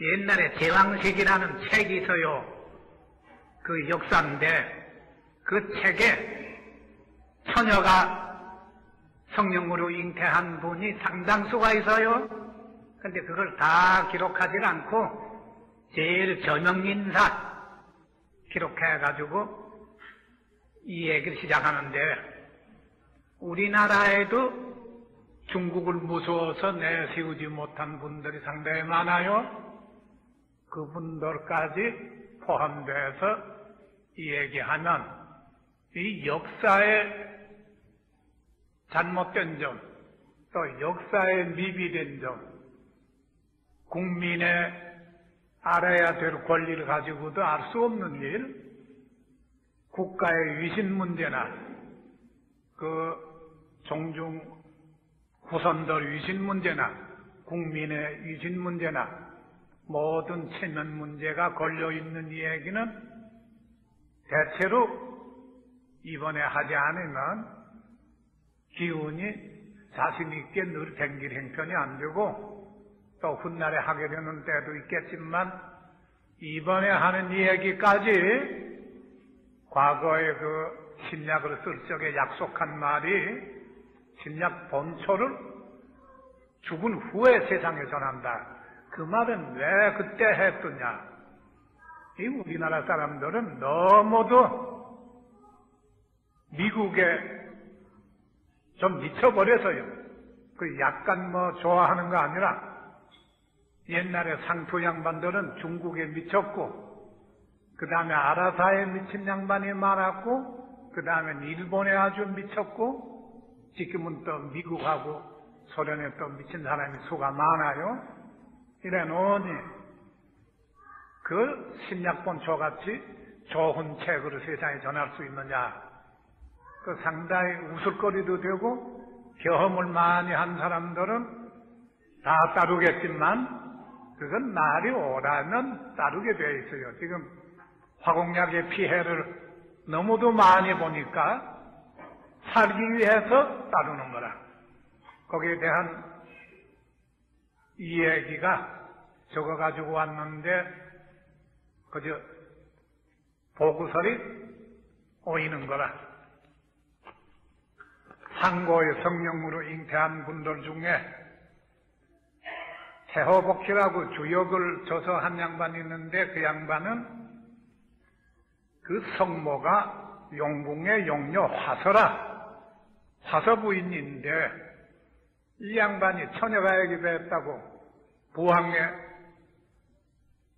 옛날에 제왕식이라는 책이 있어요. 그 역사인데 그 책에 처녀가 성령으로 잉태한 분이 상당수가 있어요. 근데 그걸 다 기록하지 않고 제일 저명인사 기록해가지고 이 얘기를 시작하는데, 우리나라에도 중국을 무서워서 내세우지 못한 분들이 상당히 많아요. 그분들까지 포함돼서 이 얘기하면 이 역사의 잘못된 점, 또 역사에 미비된 점, 국민의 알아야 될 권리를 가지고도 알 수 없는 일, 국가의 위신 문제나 그 종중 후손들 위신 문제나 국민의 위신 문제나 모든 체면 문제가 걸려있는 이 얘기는 대체로 이번에 하지 않으면 기운이 자신있게 늘 댕길 행편이 안 되고 또 훗날에 하게 되는 때도 있겠지만, 이번에 하는 이 얘기까지 과거에 그 신약을 쓸 적에 약속한 말이 신약 본초를 죽은 후에 세상에 전한다. 그 말은 왜 그때 했더냐? 이 우리나라 사람들은 너무도 미국에 좀 미쳐버려서요. 그 약간 좋아하는 거 아니라 옛날에 상투 양반들은 중국에 미쳤고, 그 다음에 아라사에 미친 양반이 많았고, 그 다음에 일본에 아주 미쳤고, 지금은 또 미국하고 소련에 또 미친 사람이 수가 많아요. 이래 놓으니 그 신약본초같이 좋은 책으로 세상에 전할 수 있느냐? 그 상당히 웃을거리도 되고 경험을 많이 한 사람들은 다 따르겠지만, 그건 날이 오라면 따르게 돼 있어요. 지금 화공약의 피해를 너무도 많이 보니까 살기 위해서 따르는 거라. 거기에 대한 이 얘기가 적어가지고 왔는데 그저 보고설이 오이는 거라. 상고의 성령으로 잉태한 분들 중에 태호복희라고 주역을 줘서 한 양반이 있는데, 그 양반은 그 성모가 용궁의 용녀 화서 부인인데, 이 양반이 처녀가 애기배했다고 부왕의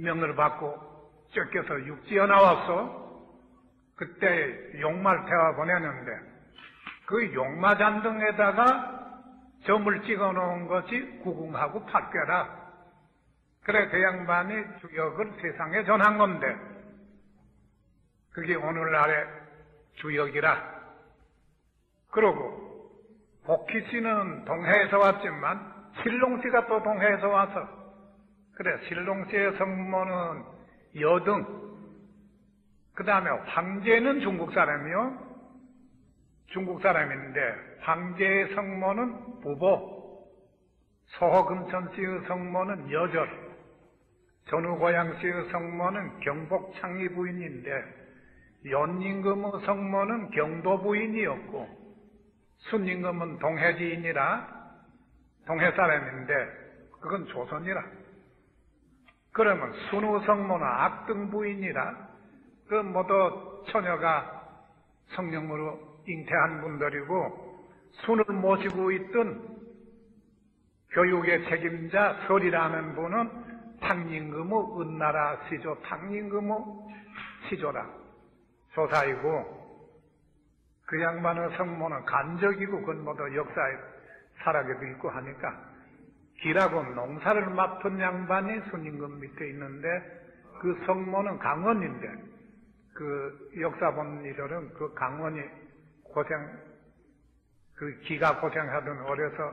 명을 받고 쫓겨서 육지에 나왔어. 그때 용마를 태워 보내는데 그 용마 잔등에다가 점을 찍어 놓은 것이 구궁하고 팔괘라. 그래 그 양반이 주역을 세상에 전한 건데 그게 오늘날의 주역이라. 그러고 복희 씨는 동해에서 왔지만 신롱 씨가 또 동해에서 와서, 그래 신롱 씨의 성모는 여등, 그 다음에 황제는 중국 사람이요. 중국 사람인데 황제의 성모는 부보, 소호금천 씨의 성모는 여절, 전우고양 씨의 성모는 경복 창리 부인인데 연임금의 성모는 경도 부인이었고 순임금은 동해지인이라 동해 사람인데 그건 조선이라. 그러면 순우 성모는 악등 부인이라 그 모두 처녀가 성령으로 잉태한 분들이고, 순을 모시고 있던 교육의 책임자 설이라는 분은 탕림금의 은나라 시조 탕림금의 시조라 조사이고, 그 양반의 성모는 간적이고 그건 모두 역사에 살아계도 있고 하니까 길하고 농사를 맡은 양반이 순임금 밑에 있는데 그 성모는 강원인데, 그 역사 본 이들은 그 강원이 그 기가 고생하던 어려서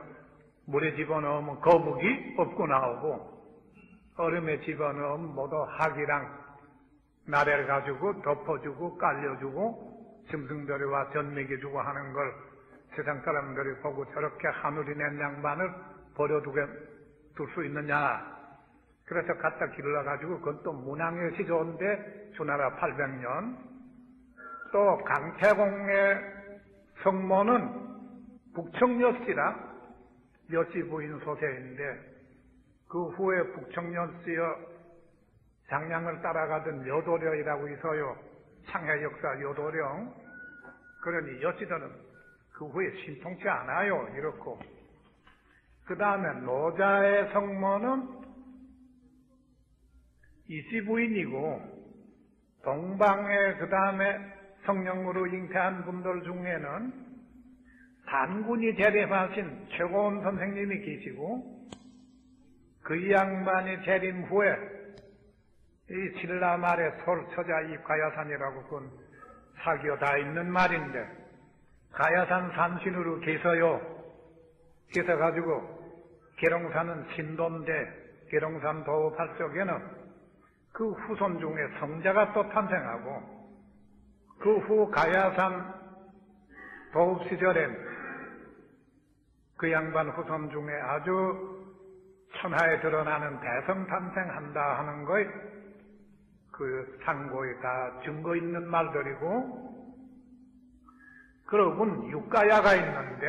물에 집어넣으면 거북이 업고 나오고 얼음에 집어넣으면 모두 학이랑 나래를 가지고 덮어주고 깔려주고 짐승들이와 젖먹여주고 하는 걸 세상 사람들이 보고 저렇게 하늘이 낸 양반을 버려두게 둘 수 있느냐. 그래서 갖다 길러가지고 그건 또 문항의 시조인데 주나라 800년. 또 강태공의 성모는 북청여씨라 여씨 부인 소세인데 그 후에 북청여씨여 장량을 따라가던 여도령이라고 있어요. 창해 역사 여도령. 그러니 여씨들은 그 후에 신통치 않아요. 이렇고. 그 다음에 노자의 성모는 이씨 부인이고 동방에 그 다음에 성령으로 잉태한 분들 중에는 단군이 재림하신 최고원 선생님이 계시고 그 양반이 재림 후에 이 신라 말에 솔처자 이 가야산이라고 그건 사기어 다 있는 말인데 가야산 산신으로 계서요. 계서가지고 계룡산은 신도인데 계룡산 도읍할 적에는 그 후손 중에 성자가 또 탄생하고 그 후 가야산 도읍 시절엔 그 양반 후손 중에 아주 천하에 드러나는 대성 탄생한다 하는 거에 그 상고에 다 증거 있는 말들이고 그러군 육가야가 있는데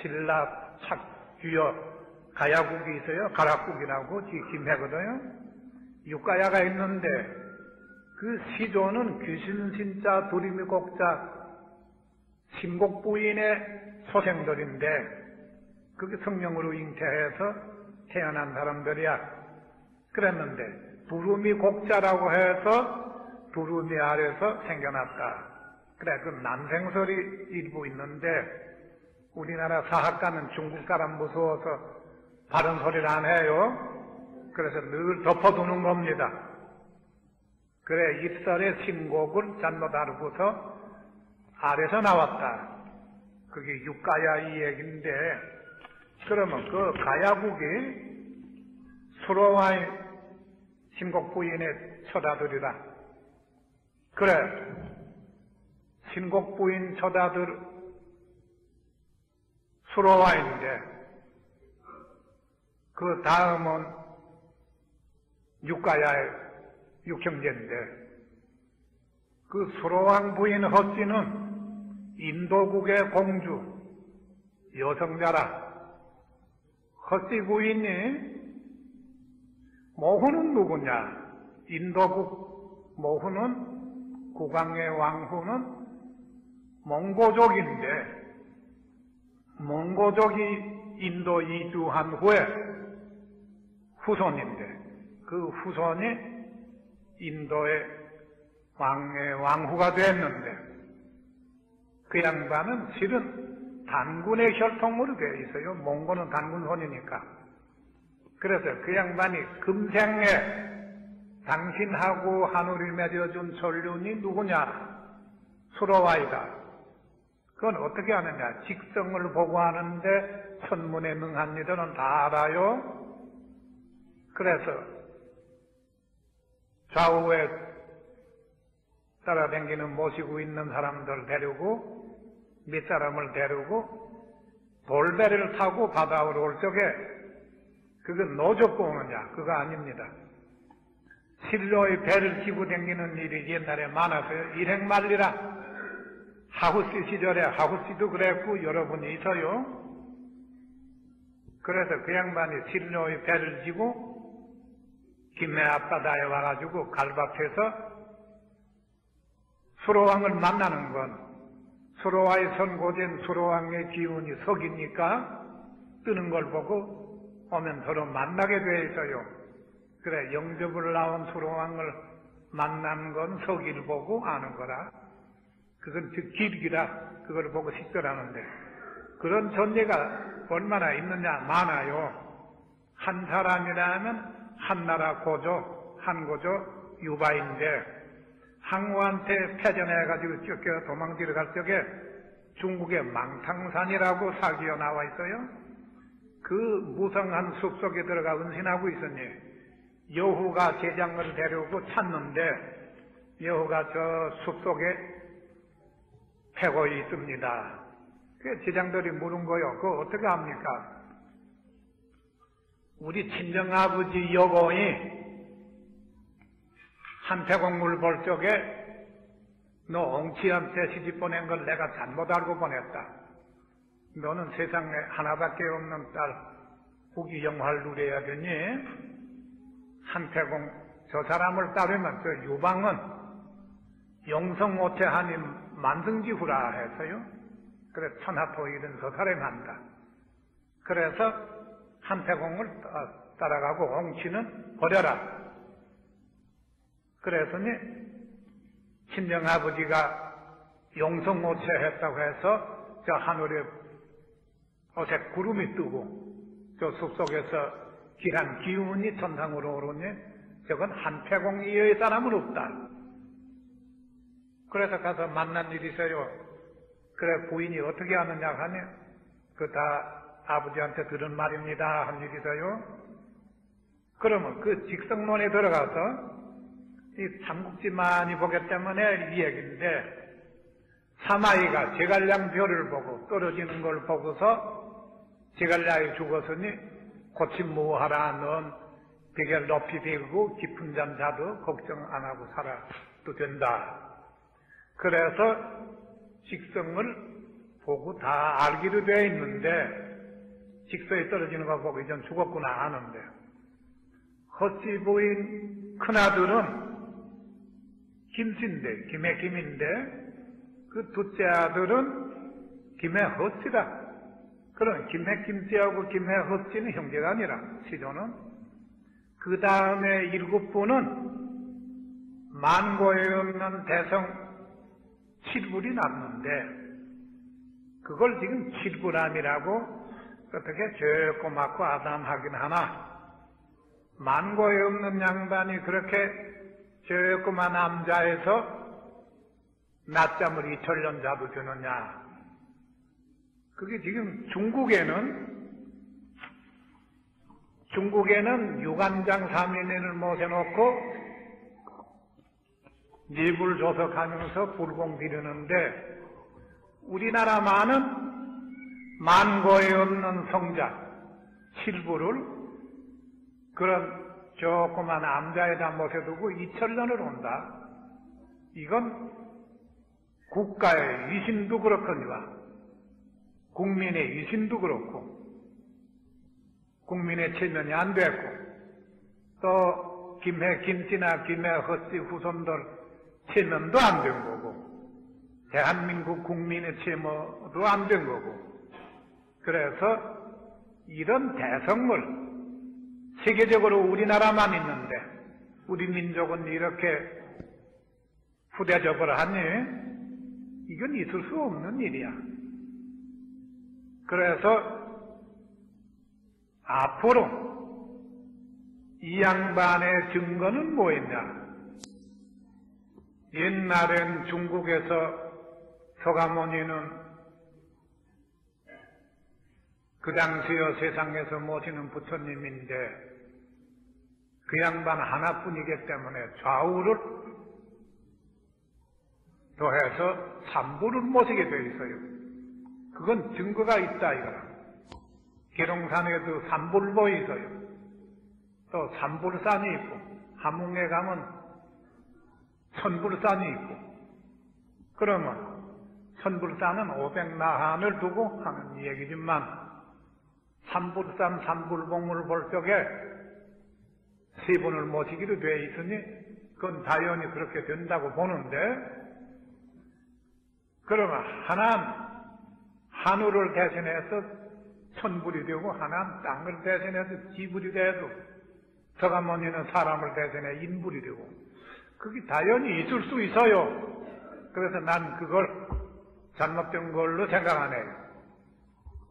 신라 착규여 가야국이 있어요. 가락국이라고 김해거든요. 육가야가 있는데 그 시조는 귀신신자 두리미곡자 신곡부인의 소생들인데 그게 성령으로 잉태해서 태어난 사람들이야. 그랬는데 두루미곡자라고 해서 두루미 아래서 생겨났다. 그래 그 난생설이 일부 있는데 우리나라 사학가는 중국 사람 무서워서 바른 소리를 안 해요. 그래서 늘 덮어두는 겁니다. 그래 입설의 신곡을 잘못 알고서 아래서 나왔다. 그게 육가야 이 얘기인데 그러면 그 가야국이 수로와의 신곡 부인의 처자들이라. 그래 신곡 부인 처자들 수로와인데 그 다음은 육가야의 육형제인데 그 수로왕 부인 허씨는 인도국의 공주 여성자라. 허씨 부인이 모후는 누구냐? 인도국 모후는 국왕의 왕후는 몽고족인데 몽고족이 인도 이주한 후에 후손인데 그 후손이 인도의 왕의 왕후가 됐는데 그 양반은 실은 단군의 혈통으로 되어 있어요. 몽고는 단군손이니까. 그래서 그 양반이 금생에 당신하고 하늘이 맺어준 전륜이 누구냐? 수로와이다. 그건 어떻게 하느냐? 직성을 보고 하는데 천문에 능한 이들은 다 알아요. 그래서 좌우에 따라다니는 모시고 있는 사람들 데리고 밑사람을 데리고 돌배를 타고 바다로 올 적에 그건 노젓고 오느냐? 그거 아닙니다. 실로의 배를 지고 다니는 일이 옛날에 많았어요. 일행만리라. 하후씨 시절에 하후씨도 그랬고 여러분이 있어요. 그래서 그 양반이 실로의 배를 지고 김해 앞바다에 와가지고 갈박해서 수로왕을 만나는 건 수로와의 선고된 수로왕의 기운이 석이니까 뜨는 걸 보고 오면 서로 만나게 돼 있어요. 그래 영접을 나온 수로왕을 만난 건 석이를 보고 아는 거라. 그건 즉 길기라 그걸 보고 식별하는데 그런 존재가 얼마나 있느냐? 많아요. 한 사람이라면 한나라 고조, 한고조 유바인데 항우한테 패전해가지고 쫓겨 도망치러 갈 적에 중국의 망탕산이라고 사기어 나와 있어요. 그 무성한 숲속에 들어가 은신하고 있으니 여후가 제장을 데려오고 찾는데 여후가 저 숲속에 패고 있습니다. 그 제장들이 물은 거요. 그거 어떻게 합니까? 우리 친정아버지 여공이 한태공을 볼 적에 너 옹치한테 시집 보낸 걸 내가 잘못 알고 보냈다. 너는 세상에 하나밖에 없는 딸 후기 영화를 누려야 되니 한태공 저 사람을 따르면 저 유방은 영성오태하님 만승지후라 해서요. 그래 천하토 이른 저 사람이 한다. 그래서 한태공을 따라가고 옹치는 버려라. 그래서니 친정아버지가 용성오체했다고 해서 저 하늘에 어색 구름이 뜨고 저 숲속에서 길한 기운이 천상으로 오르니 저건 한태공 이외의 사람은 없다. 그래서 가서 만난 일이 있어요. 그래 부인이 어떻게 하느냐 하니 그 다 아버지한테 들은 말입니다 한 일이 있어요. 그러면 그 직성론에 들어가서 이 삼국지 많이 보기 때문에 이 얘기인데 사마이가 제갈량 별을 보고 떨어지는 걸 보고서 제갈량이 죽었으니 고침 뭐하라 넌 되게 높이 배우고 깊은 잠 자도 걱정 안 하고 살아도 된다. 그래서 직성을 보고 다 알기로 되어 있는데 직서에 떨어지는 거 보고 이젠 죽었구나 아는데 헛지 부인 큰아들은 김씨인데 김해 김인데 그 둘째 아들은 김해 헛지다. 그럼 김해 김씨하고 김해 헛지는 형제가 아니라 시조는 그 다음에 7분은 만고에 없는 대성 7불이 남는데 그걸 지금 7불암이라고 어떻게 조그맣고 아담하긴 하나 만고에 없는 양반이 그렇게 조그만 남자에서 낮잠을 2000년 자도 되느냐. 그게 지금 중국에는 유관장 3인을 모셔놓고 예불 조석하면서 불공 드리는데 우리나라만은 만고에 없는 성자 7부를 그런 조그만 남자에다 모셔두고 2000년을 온다. 이건 국가의 위신도 그렇거니와 국민의 위신도 그렇고 국민의 체면이 안 됐고 또 김해 김씨나 김해 헛지 후손들 체면도 안 된 거고 대한민국 국민의 체면도 안 된 거고 그래서 이런 대성물 세계적으로 우리나라만 있는데 우리 민족은 이렇게 후대접을 하니 이건 있을 수 없는 일이야. 그래서 앞으로 이 양반의 증거는 뭐였냐? 옛날엔 중국에서 서가모니는 그 당시에 세상에서 모시는 부처님인데 그 양반 하나뿐이기 때문에 좌우를 더해서 삼부를 모시게 되어 있어요. 그건 증거가 있다 이거라. 계룡산에도 삼불보 있어요. 또 삼불산이 있고 함흥에 가면 천불산이 있고 그러면 천불산은 500나한을 두고 하는 얘기지만 삼불산 삼불봉을 볼 적에 세 분을 모시기로 되어 있으니 그건 당연히 그렇게 된다고 보는데 그러면 하나는 하늘을 대신해서 천불이 되고 하나는 땅을 대신해서 지불이 되고 서가모니는 사람을 대신해 인불이 되고 그게 당연히 있을 수 있어요. 그래서 난 그걸 잘못된 걸로 생각 안 해요.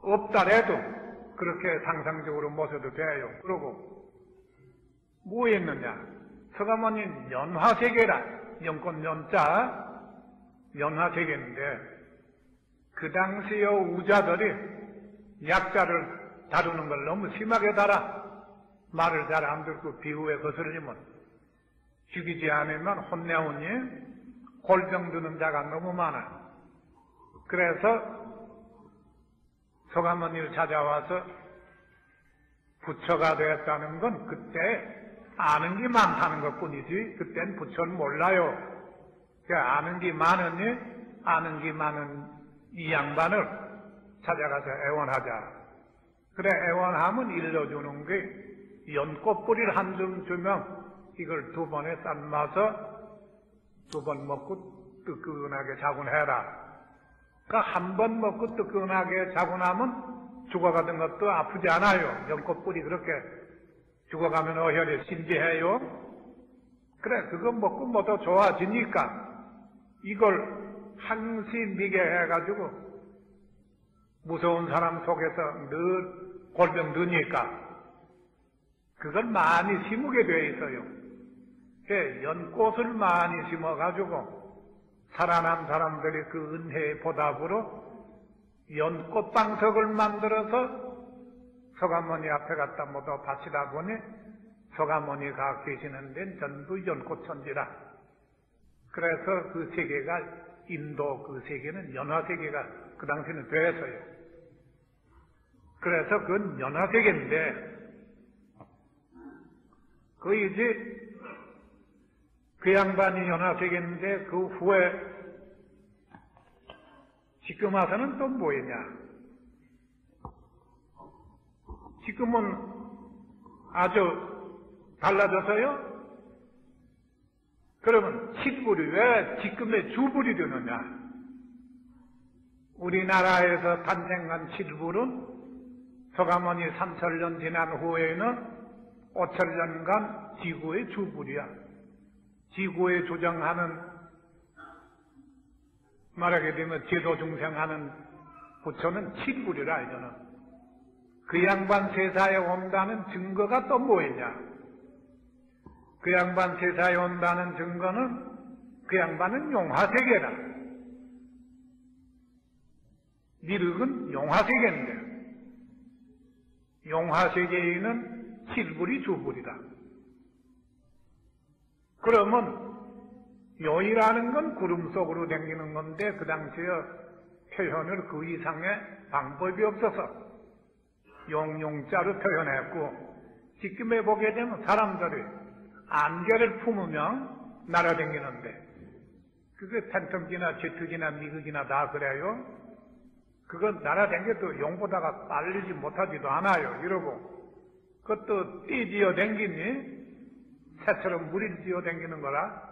없다래도 그렇게 상상적으로 모셔도 돼요. 그러고 뭐 했느냐? 서가모니 연화세계라 영권 연자 연화세계인데 그 당시의 우자들이 약자를 다루는 걸 너무 심하게 달아 말을 잘 안 듣고 비유에 거슬리면 죽이지 않으면 혼내오니 골병 드는 자가 너무 많아. 그래서 서가모니를 찾아와서 부처가 되었다는 건 그때 아는 게 많다는 것 뿐이지, 그땐 부처는 몰라요. 아는 게 많으니, 아는 게 많은 이 양반을 찾아가서 애원하자. 그래, 애원하면 일러주는 게 연꽃뿌리를 한 줌 주면 이걸 2번에 삶아서 2번 먹고 뜨끈하게 자고 해라. 그러니까 한 번 먹고 뜨끈하게 자고 나면 죽어가던 것도 아프지 않아요. 연꽃뿌리 그렇게 죽어가면 어혈이 신비해요. 그래, 그거 먹고 뭐 더 좋아지니까 이걸 항시 미게 해가지고 무서운 사람 속에서 늘 골병 드니까 그걸 많이 심으게 돼 있어요. 연꽃을 많이 심어가지고 살아난 사람들이 그 은혜의 보답으로 연꽃방석을 만들어서 서가모니 앞에 갖다 모두 바치다 보니 서가모니가 계시는 데는 전부 연꽃천지라. 그래서 그 세계가, 인도 그 세계는 연화세계가 그 당시는 돼서요. 그래서 그건 연화세계인데, 이제 그 양반이 연화세계인데 그 후에 지금 와서는 또 뭐였냐? 지금은 아주 달라져서요? 그러면 칫불이 왜 지금의 주불이 되느냐? 우리나라에서 탄생한 칫불은 서가모니 3천년 지난 후에는 5천년간 지구의 주불이야. 지구에 조정하는, 말하게 되면 제도 중생하는 부처는 칫불이라 이거는. 그 양반 세사에 온다는 증거가 또 뭐였냐? 그 양반 세사에 온다는 증거는 그 양반은 용화세계다. 미륵은 용화세계인데 용화세계에는 칫불이 주불이다. 그러면 요이라는 건 구름 속으로 댕기는 건데 그 당시에 표현을 그 이상의 방법이 없어서 용자로 표현했고, 지금에 보게 되면 사람들이 안개를 품으면 날아다니는데 그게 팬텀기나 제트기나 미국이나 다 그래요. 그건 날아다녀도 용보다가 빨리지 못하지도 않아요. 이러고 그것도 띠지어 댕기니 새처럼 물이 지어 댕기는 거라.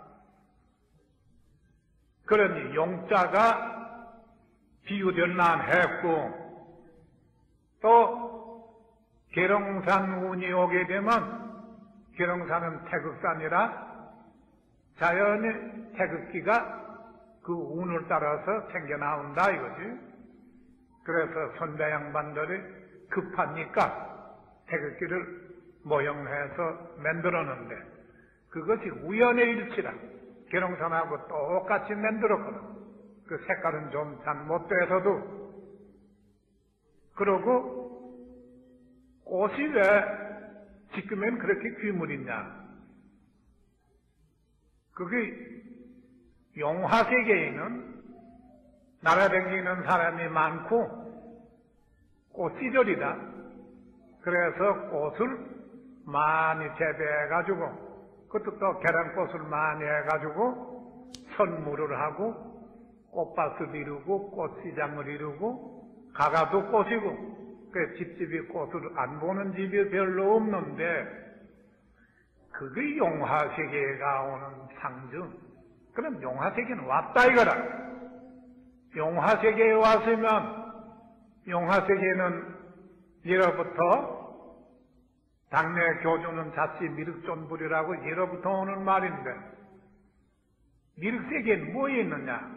그러니 용자가 비유될만 했고, 또 계룡산 운이 오게 되면 계룡산은 태극산이라 자연의 태극기가 그 운을 따라서 생겨나온다 이거지. 그래서 선배 양반들이 급하니까 태극기를 모형해서 만들었는데 그것이 우연의 일치라. 계룡산하고 똑같이 만들었거든. 그 색깔은 좀 잘 못돼서도. 그러고 꽃이 왜 지금엔 그렇게 귀물이냐? 그게 용화세계에는 날아다니는 사람이 많고 꽃시절이다. 그래서 꽃을 많이 재배해가지고, 그것도 또 계란꽃을 많이 해가지고 선물을 하고 꽃밭을 이루고 꽃시장을 이루고 가가도 꽃이고, 그 집집이 꽃을 안 보는 집이 별로 없는데 그게 용화세계가 오는 상징. 그럼 용화세계는 왔다 이거라. 용화세계에 왔으면 용화세계는 예로부터 당내 교주는 자치 미륵존불이라고 예로부터 오는 말인데, 미륵세계는 뭐에 있느냐?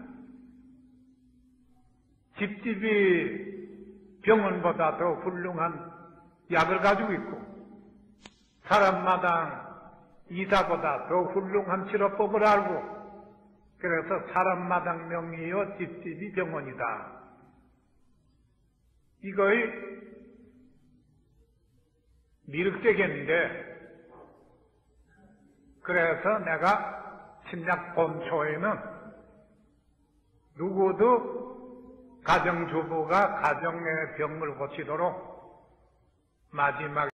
집집이 병원보다 더 훌륭한 약을 가지고 있고, 사람마다 이사보다 더 훌륭한 치료법을 알고, 그래서 사람마당 명이요 집집이 병원이다. 이거의 미륵세계인데, 그래서 내가 신약 본초에는 누구도 가정주부가 가정의 병을 고치도록 마지막에